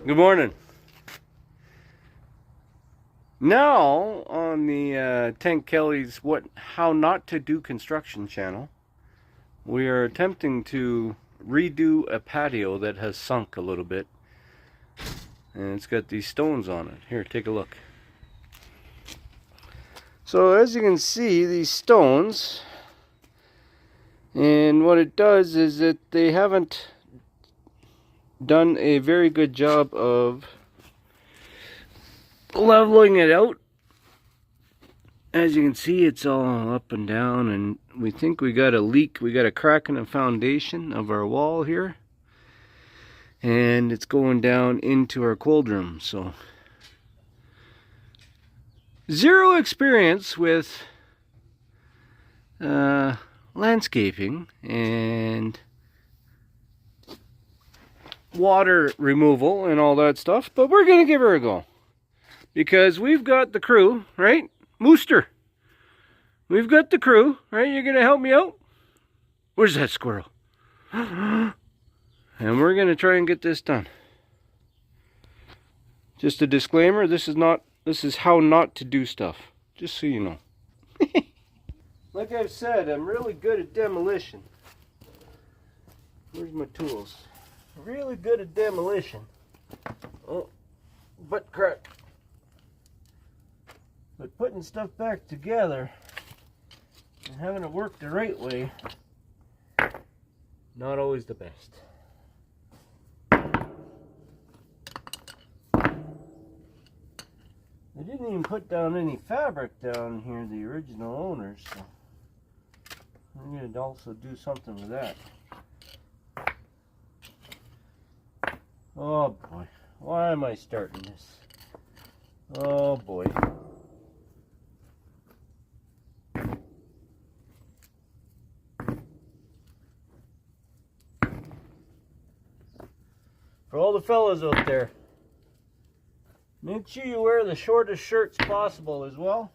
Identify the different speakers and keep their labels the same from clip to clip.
Speaker 1: Good morning. Now on the Tank Kelly's How Not to Do Construction channel, we are attempting to redo a patio that has sunk a little bit, and it's got these stones on it. Here, take a look. So as you can see, these stones, and what it does is that they haven't done a very good job of leveling it out. As you can see, it's all up and down, and we think we got a leak. We got a crack in the foundation of our wall here, and it's going down into our cold room. So zero experience with landscaping and water removal and all that stuff, but we're gonna give her a go because we've got the crew, right? Mooster, we've got the crew, right? You're gonna help me out? Where's that squirrel? And we're gonna try and get this done. Just a disclaimer, this is how not to do stuff, just so you know. Like I've said, I'm really good at demolition. Where's my tools? Really good at demolition. Oh, butt crack. But putting stuff back together and having it work the right way, not always the best. They didn't even put down any fabric down here, the original owners, so I'm going to also do something with that. Oh boy, why am I starting this? Oh boy. For all the fellas out there, make sure you wear the shortest shirts possible as well.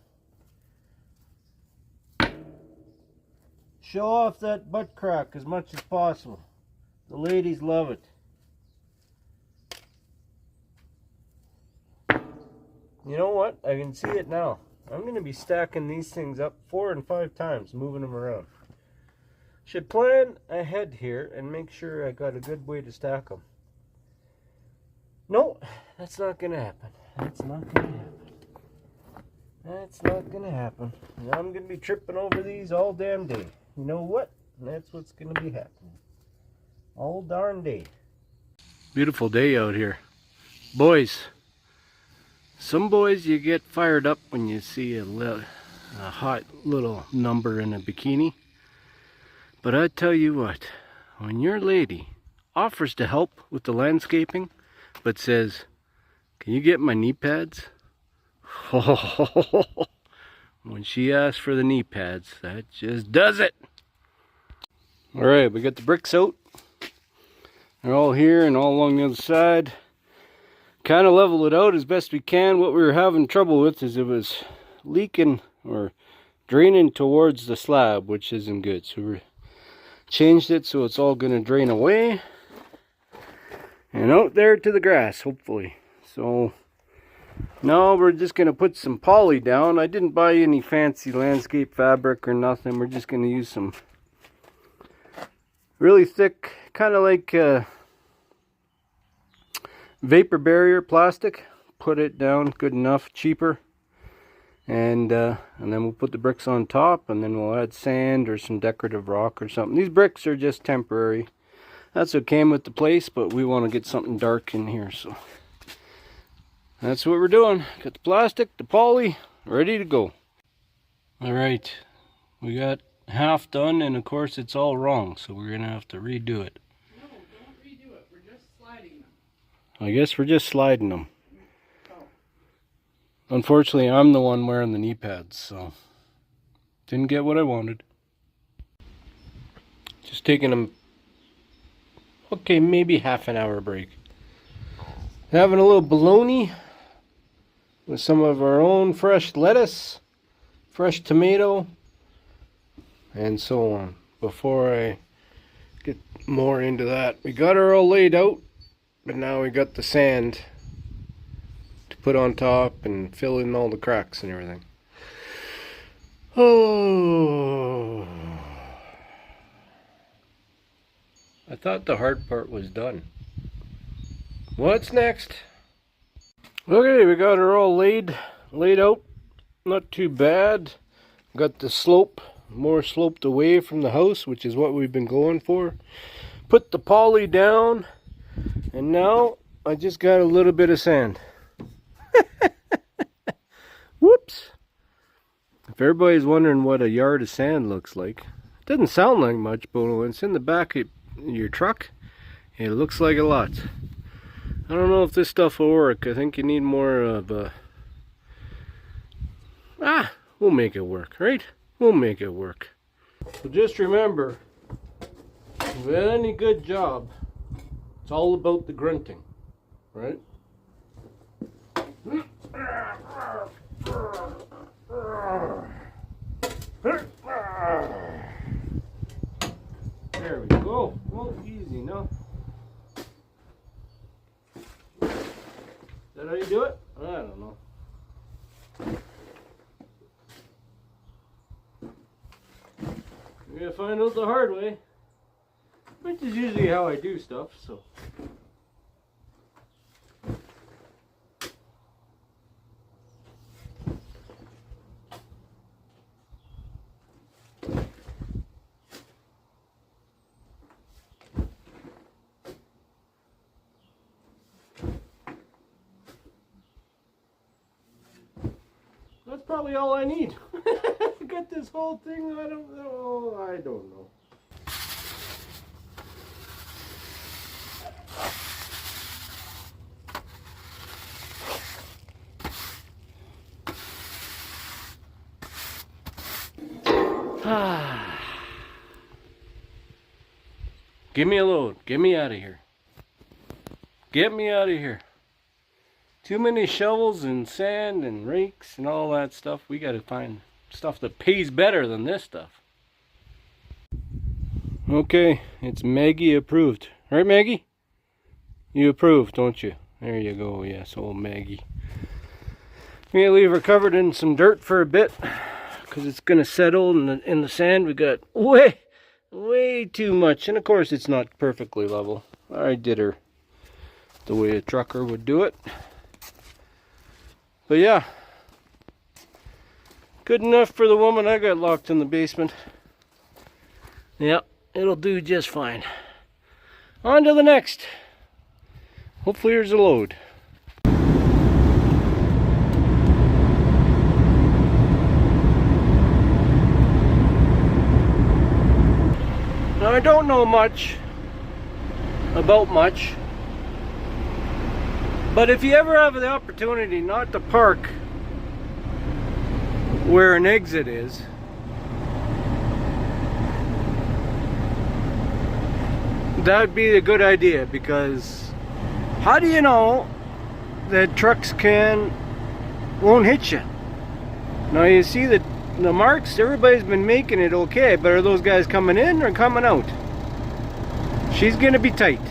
Speaker 1: Show off that butt crack as much as possible. The ladies love it. You know what? I can see it now. I'm going to be stacking these things up 4 and 5 times, moving them around. Should plan ahead here and make sure I got a good way to stack them. No, that's not going to happen. That's not going to happen. That's not going to happen. And I'm going to be tripping over these all damn day. You know what? That's what's going to be happening. All darn day. Beautiful day out here. Boys. Some boys, you get fired up when you see a hot little number in a bikini. But I tell you what, when your lady offers to help with the landscaping, but says, "Can you get my knee pads?" When she asks for the knee pads, that just does it. Alright, we got the bricks out. They're all here and all along the other side. Kind of level it out as best we can. What we were having trouble with is it was leaking or draining towards the slab, which isn't good. So we changed it so it's all going to drain away and out there to the grass, hopefully. So now we're just going to put some poly down. I didn't buy any fancy landscape fabric or nothing. We're just going to use some really thick, kind of like vapor barrier plastic. Put it down good enough, cheaper, and then we'll put the bricks on top, and then we'll add sand or some decorative rock or something. These bricks are just temporary. That's what came with the place, but we want to get something dark in here, so that's what we're doing. Got the plastic, the poly, ready to go. All right, we got half done, and of course it's all wrong, so we're gonna have to redo it. I guess we're just sliding them. Unfortunately, I'm the one wearing the knee pads, so didn't get what I wanted. Just taking them, okay, maybe half an hour break. Having a little bologna with some of our own fresh lettuce, fresh tomato, and so on. Before I get more into that, we got her all laid out. But now we got the sand to put on top and fill in all the cracks and everything. Oh, I thought the hard part was done. What's next? Okay, we got her all laid out. Not too bad. Got the slope more sloped away from the house, which is what we've been going for. Put the poly down, and now I just got a little bit of sand. Whoops. If everybody's wondering what a yard of sand looks like, it doesn't sound like much, but when it's in the back of your truck, it looks like a lot. I don't know if this stuff will work. I think you need more of a... we'll make it work, right? We'll make it work. So just remember, with any good job, it's all about the grunting, right? There we go. Well, easy, no? Is that how you do it? I don't know. We're gonna find out the hard way, which is usually how I do stuff, so. That's probably all I need. Got this whole thing, I don't know. Give me a load. Get me out of here. Get me out of here. Too many shovels and sand and rakes and all that stuff. We gotta find stuff that pays better than this stuff. Okay, it's Maggie approved. Right, Maggie? You approve, don't you? There you go, yes, old Maggie. I'm gonna leave her covered in some dirt for a bit because it's gonna settle in the sand. We got way too much, and of course it's not perfectly level. I did her the way a trucker would do it. But yeah, good enough for the woman I got locked in the basement. Yep, it'll do just fine. On to the next. Hopefully there's a load. Now I don't know much about much. But if you ever have the opportunity not to park where an exit is, that would be a good idea, because how do you know that trucks won't hit you? Now you see the marks, everybody's been making it okay, but are those guys coming in or coming out? She's gonna be tight.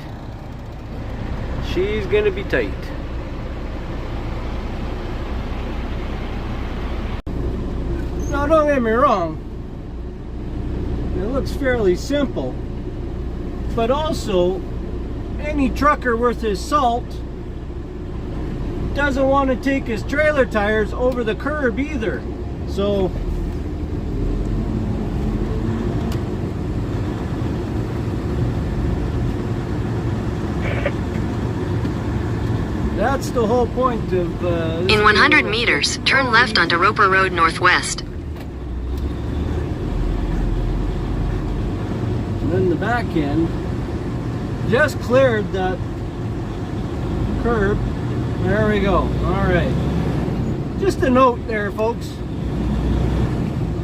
Speaker 1: She's gonna be tight. Now don't get me wrong, it looks fairly simple, but also any trucker worth his salt doesn't want to take his trailer tires over the curb either. So that's the whole point of
Speaker 2: in 100 meters, turn left onto Roper Road Northwest.
Speaker 1: And then the back end just cleared that curb. There we go. Alright. Just a note there, folks.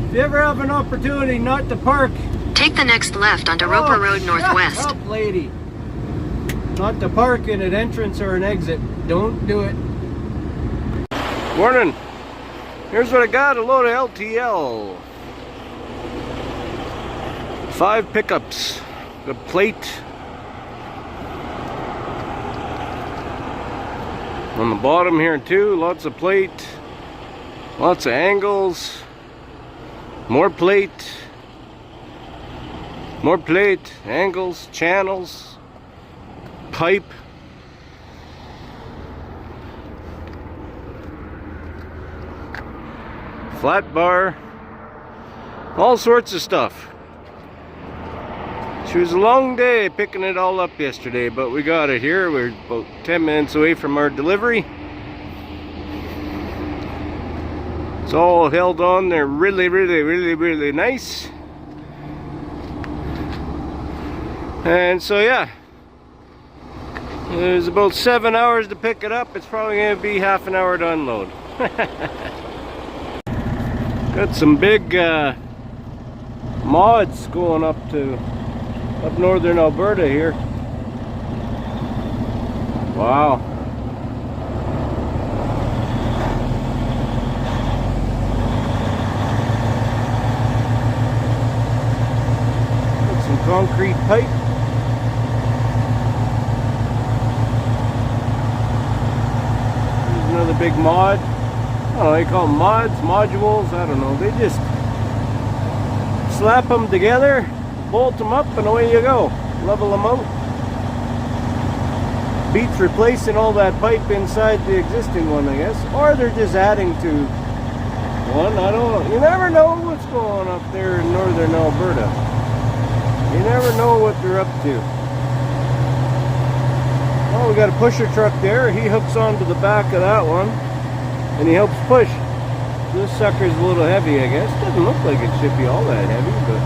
Speaker 1: If you ever have an opportunity not to park,
Speaker 2: take the next left onto Roper Road Northwest.
Speaker 1: Shut up, lady. Not to park in an entrance or an exit. Don't do it. Morning. Here's what I got, a load of LTL. 5 pickups. A plate. On the bottom here too, lots of plate, lots of angles, more plate, angles, channels, pipe. Flat bar, all sorts of stuff. It was a long day picking it all up yesterday, but we got it here. We're about 10 minutes away from our delivery. It's all held on. They're really nice. And so yeah, there's about 7 hours to pick it up. It's probably going to be half an hour to unload. Got some big mods going up northern Alberta here. Wow. Got some concrete pipe. Here's another big mod. I don't know, you call them mods, modules, I don't know. They just slap them together, bolt them up, and away you go. Level them out. Beats replacing all that pipe inside the existing one, I guess. Or they're just adding to one, I don't know. You never know what's going on up there in northern Alberta. You never know what they're up to. Oh, we got a pusher truck there. He hooks onto the back of that one. And he helps push. This sucker's a little heavy, I guess. Doesn't look like it should be all that heavy, but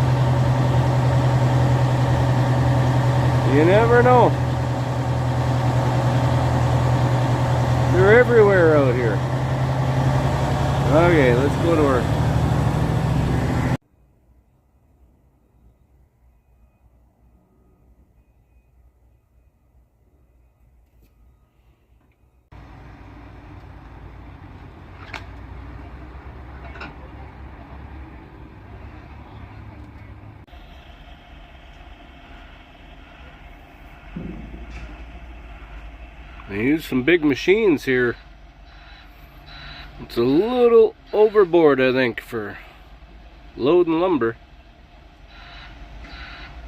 Speaker 1: you never know. They're everywhere out here. Okay, let's go to work. They use some big machines here. It's a little overboard, I think, for loading lumber.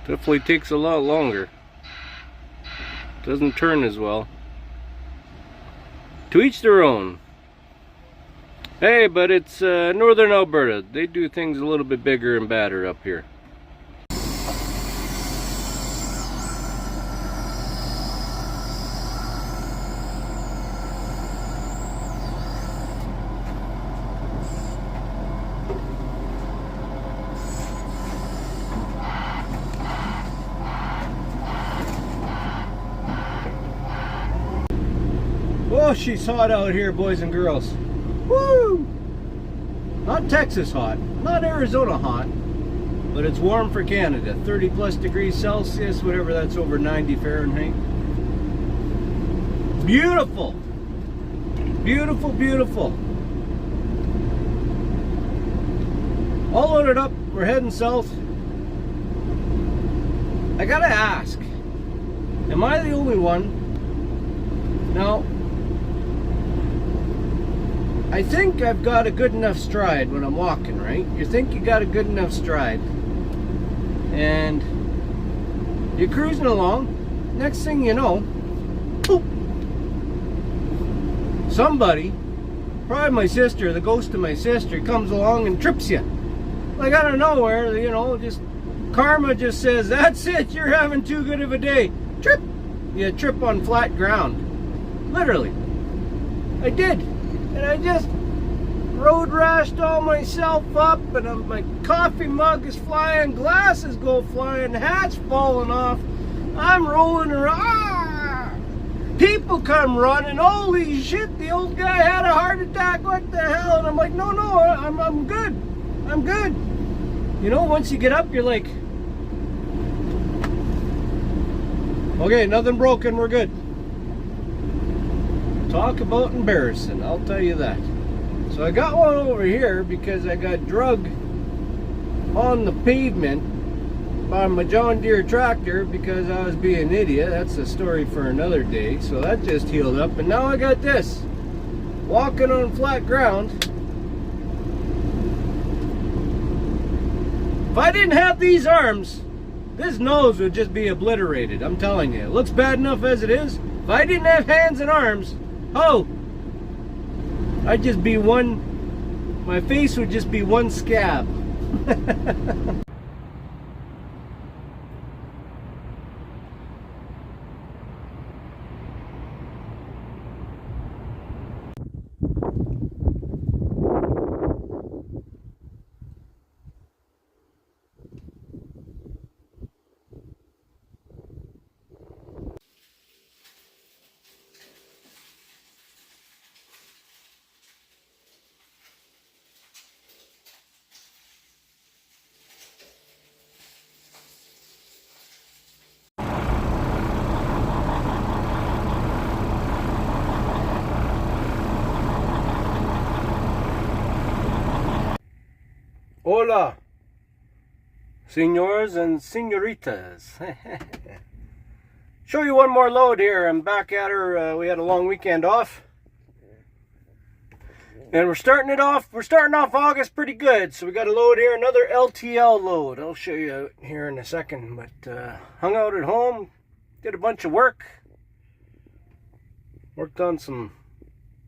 Speaker 1: Definitely takes a lot longer. Doesn't turn as well. To each their own. Hey, but it's northern Alberta. They do things a little bit bigger and badder up here. Oh, she's hot out here, boys and girls. Woo! Not Texas hot, not Arizona hot, but it's warm for Canada. 30 plus degrees Celsius, whatever that's over 90 Fahrenheit. Beautiful. Beautiful, beautiful. All loaded up, we're heading south. I gotta ask, am I the only one? No. I think I've got a good enough stride when I'm walking, right? You think you got a good enough stride. And you're cruising along. Next thing you know, boop, somebody, probably my sister, the ghost of my sister, comes along and trips you. Like out of nowhere, you know, just karma just says, that's it, you're having too good of a day. Trip! You trip on flat ground. Literally. I did. And I just road rashed all myself up, and my coffee mug is flying, glasses go flying, hat's falling off. I'm rolling around. Ah! People come running. Holy shit, the old guy had a heart attack. What the hell? And I'm like, no, I'm good. I'm good. You know, once you get up, you're like, okay, nothing broken, we're good. Talk about embarrassing, I'll tell you that. So I got one over here because I got drug on the pavement by my John Deere tractor because I was being an idiot. That's a story for another day. So that just healed up, and now I got this. Walking on flat ground. If I didn't have these arms, this nose would just be obliterated. I'm telling you. It looks bad enough as it is. If I didn't have hands and arms, I'd just be one, my face would just be one scab. Hola, senors and senoritas. Show you one more load here. I'm back at her. We had a long weekend off. And we're starting off August pretty good. So we got a load here, another LTL load. I'll show you here in a second. But hung out at home, did a bunch of work. Worked on some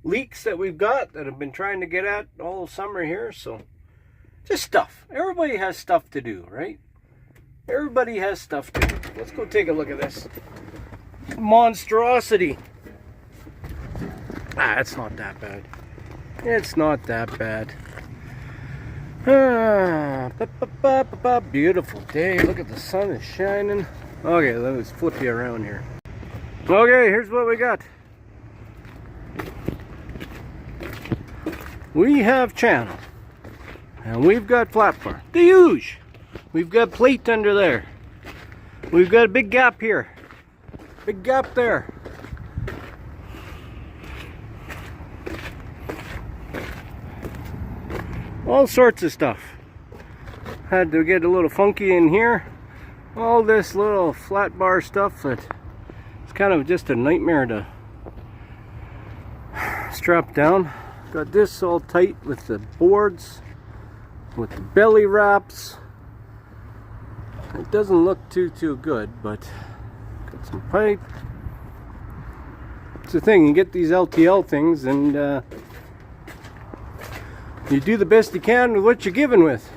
Speaker 1: leaks that we've got that I've been trying to get at all summer here. So just stuff. Everybody has stuff to do, right? Everybody has stuff to do. Let's go take a look at this monstrosity. It's not that bad. It's not that bad. Beautiful day. Look at the sun is shining. Okay, let me flip you around here. Okay, here's what we got. We have channel. And we've got flat bar. The huge. We've got plate under there. We've got a big gap here. Big gap there. All sorts of stuff. Had to get a little funky in here. All this little flat bar stuff that it's kind of just a nightmare to strap down. Got this all tight with the boards, with the belly wraps. It doesn't look too good, but got some pipe. It's the thing, you get these LTL things and you do the best you can with what you're given with.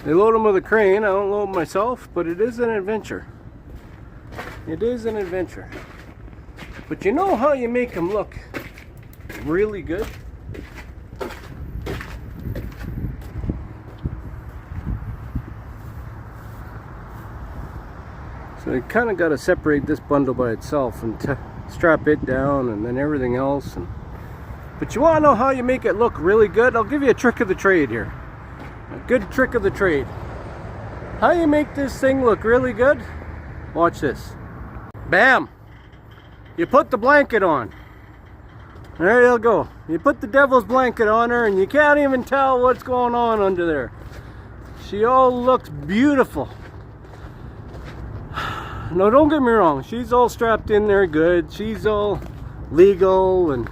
Speaker 1: They load them with a crane. I don't load them myself, but it is an adventure. It is an adventure. But you know how you make them look really good? So you kind of got to separate this bundle by itself and strap it down and then everything else. But you want to know how you make it look really good? I'll give you a trick of the trade here. A good trick of the trade. How you make this thing look really good? Watch this. Bam! You put the blanket on. There you go. You put the devil's blanket on her and you can't even tell what's going on under there. She all looks beautiful. No, don't get me wrong. She's all strapped in there good. She's all legal and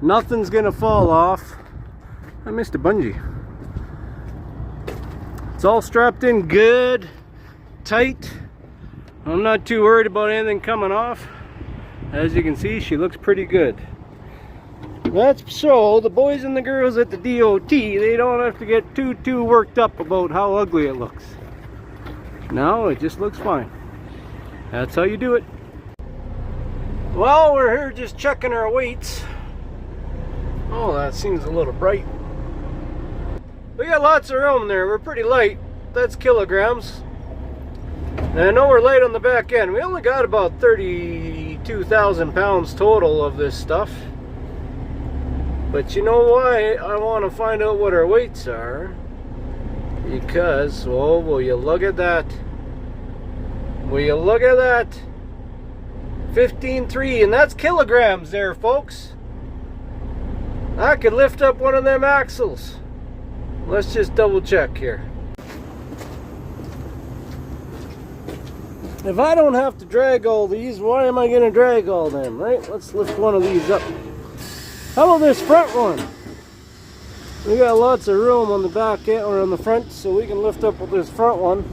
Speaker 1: nothing's gonna fall off. I missed a bungee. It's all strapped in good, tight. I'm not too worried about anything coming off. As you can see, she looks pretty good. That's so the boys and the girls at the DOT, they don't have to get too worked up about how ugly it looks. No, it just looks fine. That's how you do it. Well, we're here just checking our weights. Oh, that seems a little bright. We got lots of room there. We're pretty light. That's kilograms. And I know we're light on the back end. We only got about 32,000 pounds total of this stuff. But you know why I want to find out what our weights are? Because, oh, will you look at that? Will you look at that? 15.3, and that's kilograms there, folks. I could lift up one of them axles. Let's just double check here. If I don't have to drag all these, why am I going to drag all them, right? Let's lift one of these up. How about this front one? We got lots of room on the back end or on the front, so we can lift up with this front one.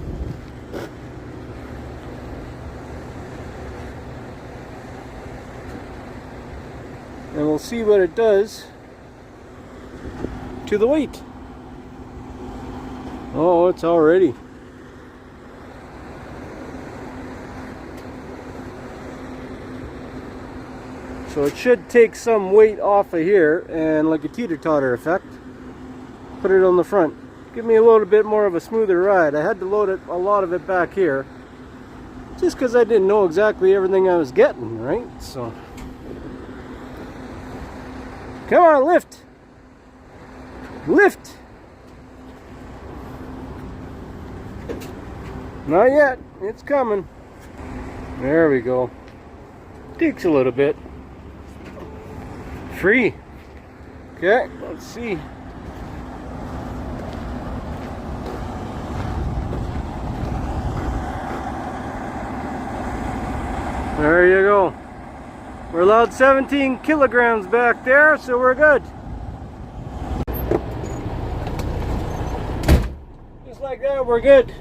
Speaker 1: And we'll see what it does to the weight. Oh, it's already. So it should take some weight off of here and, like a teeter-totter effect, put it on the front. Give me a little bit more of a smoother ride. I had to load it, a lot of it back here, just because I didn't know exactly everything I was getting, right? So, come on, lift! Lift! Not yet. It's coming. There we go. Takes a little bit. Free. Okay, let's see. There you go. We're allowed 17 kilograms back there, so we're good. Just like that, we're good.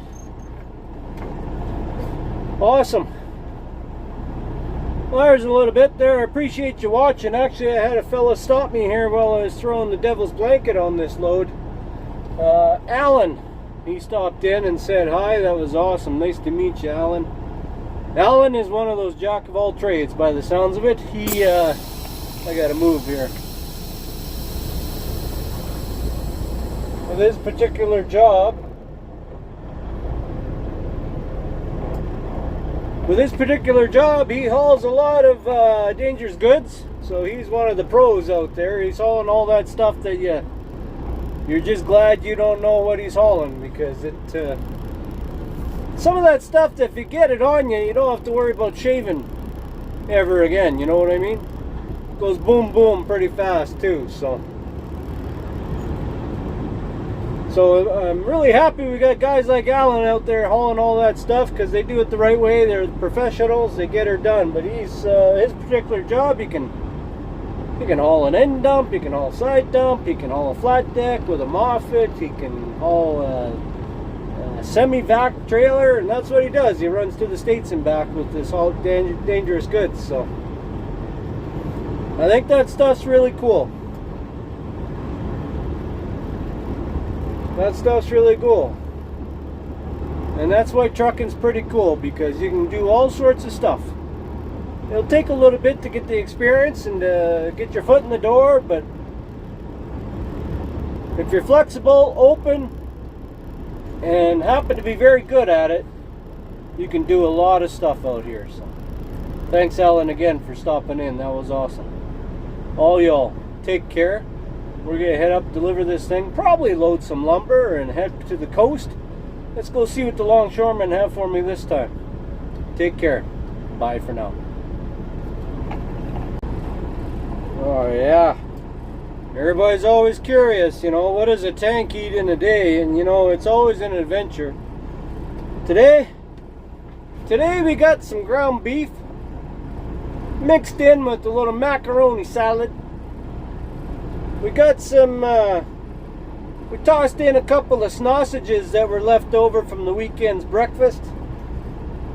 Speaker 1: Awesome. Well, there's a little bit there. I appreciate you watching. Actually, I had a fella stop me here while I was throwing the devil's blanket on this load. Alan, he stopped in and said hi. That was awesome. Nice to meet you, Alan. Alan is one of those jack of all trades by the sounds of it. I gotta move here. With his particular job, he hauls a lot of dangerous goods. So he's one of the pros out there. He's hauling all that stuff that you're just glad you don't know what he's hauling, because some of that stuff that if you get it on you, you don't have to worry about shaving ever again. You know what I mean? It goes boom boom pretty fast too. So I'm really happy we got guys like Alan out there hauling all that stuff, because they do it the right way. They're professionals. They get her done. But he's his particular job. He can haul an end dump. He can haul side dump. He can haul a flat deck with a Moffett. He can haul a semi-vac trailer, and that's what he does. He runs to the States and back with this all dangerous goods. So I think that stuff's really cool. That stuff's really cool. And that's why trucking's pretty cool, because you can do all sorts of stuff. It'll take a little bit to get the experience and get your foot in the door, but if you're flexible, open, and happen to be very good at it, you can do a lot of stuff out here. So thanks, Alan, again for stopping in. That was awesome. All y'all, take care. We're gonna head up, deliver this thing, probably load some lumber and head to the coast. Let's go see what the longshoremen have for me this time. Take care. Bye for now. Oh yeah. Everybody's always curious, you know, what does a tank eat in a day? And you know, it's always an adventure. Today we got some ground beef mixed in with a little macaroni salad. We got some, we tossed in a couple of sausages that were left over from the weekend's breakfast.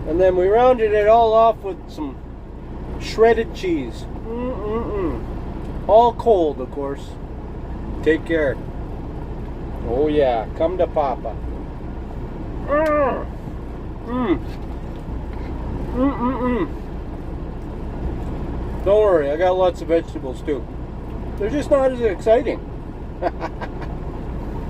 Speaker 1: And then we rounded it all off with some shredded cheese. All cold, of course. Take care. Oh yeah, come to Papa. Don't worry, I got lots of vegetables too. They're just not as exciting.